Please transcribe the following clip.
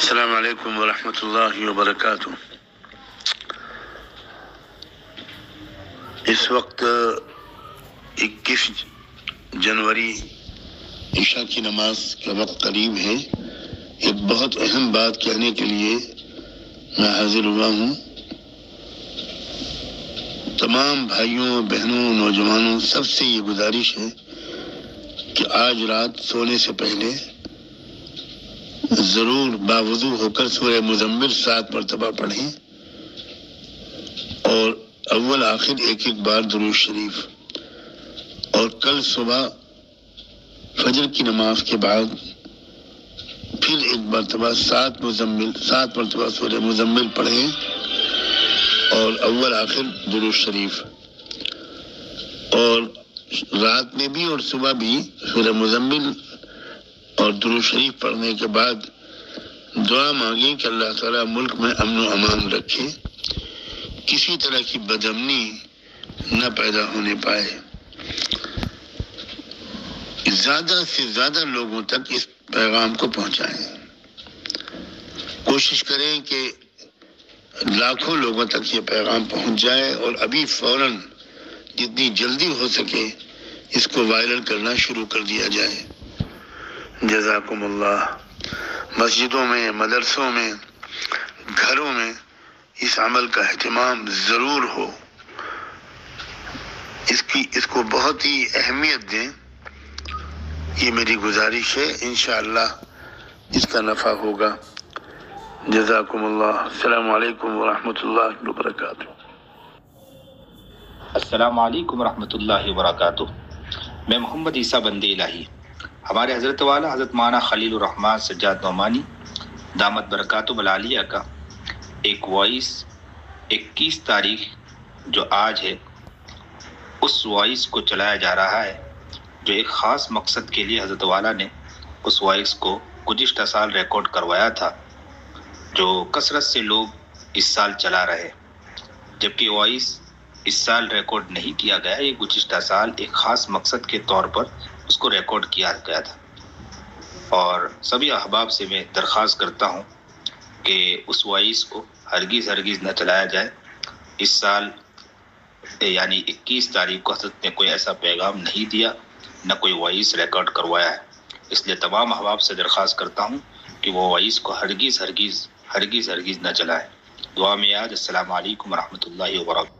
السلام علیکم ورحمۃ اللہ وبرکاتہ۔ اس وقت 21 جنوری عشاء کی نماز کا وقت قریب ہے۔ ایک بہت اہم بات کہنے کے لیے میں حاضر ہوا ہوں۔ تمام بھائیوں، بہنوں، نوجوانوں سب سے یہ گزارش ہے کہ آج رات سونے سے پہلے ضرور باوضو ہو کر سورہ مزمل 7 مرتبہ پڑھیں اور اول آخر ایک بار درود شریف، اور کل صبح فجر کی نماز کے بعد پھر ایک مرتبہ 7 مرتبہ سورہ مزمل پڑھیں اور اول آخر درود شریف، اور رات میں بھی اور صبح بھی سورہ مزمل اور درود شریف پڑھنے کے بعد دعا مانگیں کہ اللہ تعالیٰ ملک میں امن و امان رکھے، کسی طرح کی بدامنی نہ پیدا ہونے پائے، زیادہ سے زیادہ لوگوں تک اس پیغام کو پہنچائیں۔ کوشش کریں کہ لاکھوں لوگوں تک یہ پیغام پہنچ جائے، اور ابھی فوراً جتنی جلدی ہو سکے اس کو وائرل کرنا شروع کر دیا جائے۔ جزاکم اللہ۔ مسجدوں میں، مدرسوں میں، گھروں میں اس عمل کا اہتمام ضرور ہو، اس کو بہت ہی اہمیت دیں، یہ میری گزارش ہے۔ انشاءاللہ اس کا نفع ہوگا۔ جزاکم اللہ۔ السلام علیکم ورحمۃ اللہ وبرکاتہ۔ السلام علیکم ورحمۃ اللہ وبرکاتہ۔ میں محمد عیسیٰ بندے الہی، ہمارے حضرت والا حضرت مولانا خلیل الرحمن سجاد نعمانی دامت برکاتہ العالیہ کا ایک وائس 21 تاریخ جو آج ہے، اس وائس کو چلایا جا رہا ہے، جو ایک خاص مقصد کے لیے حضرت والا نے اس وائس کو گزشتہ سال ریکارڈ کروایا تھا، جو کثرت سے لوگ اس سال چلا رہے، جبکہ وائس اس سال ریکارڈ نہیں کیا گیا۔ یہ گزشتہ سال ایک خاص مقصد کے طور پر اس کو ریکارڈ کیا گیا تھا، اور سبھی احباب سے میں درخواست کرتا ہوں کہ اس وائس کو ہرگز نہ چلایا جائے۔ اس سال یعنی 21 تاریخ کو حضرت نے کوئی ایسا پیغام نہیں دیا، نہ کوئی وائس ریکارڈ کروایا ہے، اس لیے تمام احباب سے درخواست کرتا ہوں کہ وہ وائس کو ہرگز نہ چلائیں۔ دعا میں یاد۔ السلام علیکم ورحمۃ اللہ وبرکاتہ۔